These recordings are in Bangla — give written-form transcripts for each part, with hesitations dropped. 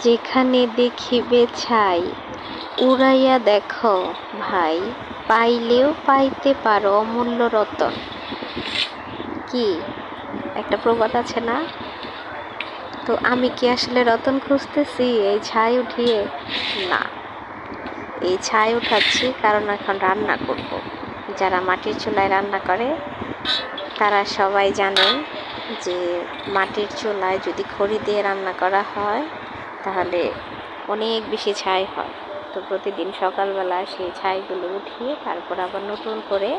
যেখানে দেখিবে ছাই উড়াইয়া দেখো ভাই, পাইলেও পাইতে পারো অমূল্য রতন। কি একটা প্রবাদ আছে না? তো আমি কি আসলে রতন খুঁজতেছি এই ছাই উঠিয়ে? না, এই ছাই উঠাচ্ছি কারণ এখন রান্না করব। যারা মাটির চুলায় রান্না করে তারা সবাই জানেন যে মাটির চুলায় যদি খড়ি দিয়ে রান্না করা হয় তাহলে অনেক বেশি ছাই হয়। তো প্রতিদিন সকালবেলা সেই ছাইগুলো উঠিয়ে তারপর আবার নতুন করে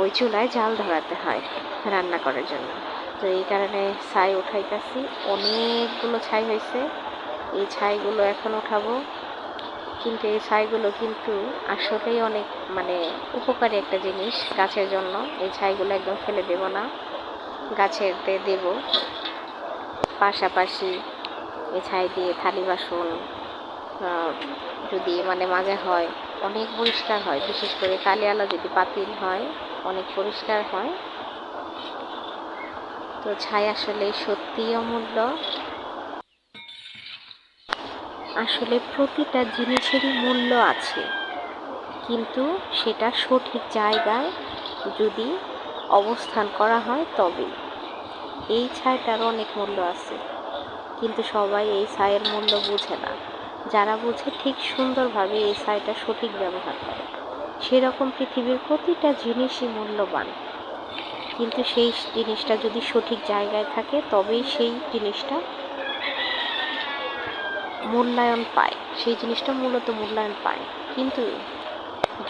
ওই চুলায় জাল ধরাতে হয় রান্না করার জন্য। তো এই কারণে ছাই উঠাইতেছি, অনেকগুলো ছাই হয়েছে। এই ছাইগুলো এখন উঠাবো, কিন্তু এই ছাইগুলো কিন্তু আসলেই অনেক উপকারী একটা জিনিস গাছের জন্য। এই ছাইগুলো একদম ফেলে দেব না, গাছেতে দেব। পাশাপাশি এই ছাই দিয়ে থালি বাসন যদি মাজা হয় অনেক পরিষ্কার হয়, বিশেষ করে কালিয়ালা যদি পাতিল হয় অনেক পরিষ্কার হয়। তো ছাই আসলে সত্যিই অমূল্য। আসলে প্রতিটা জিনিসেরই মূল্য আছে, কিন্তু সেটা সঠিক জায়গায় যদি অবস্থান করা হয় তবেই। এই ছাইটার অনেক মূল্য আছে, কিন্তু সবাই এই ছাইয়ের মূল্য বুঝে না। যারা বুঝে ঠিক সুন্দরভাবে এই ছাইটা সঠিক ব্যবহার করে। সেরকম পৃথিবীর প্রতিটা জিনিসই মূল্যবান, কিন্তু সেই জিনিসটা যদি সঠিক জায়গায় থাকে তবেই সেই জিনিসটা মূল্যায়ন পায়, সেই জিনিসটা মূলত মূল্যায়ন পায়। কিন্তু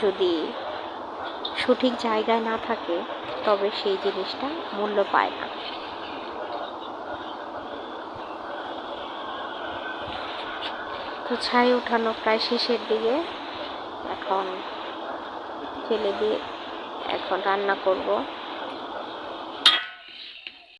যদি সঠিক জায়গায় না থাকে তবে সেই জিনিসটা মূল্য পায় না। তো ছাই উঠানো প্রায় শেষের দিকে, এখন ফেলে দিয়ে এখন রান্না করব।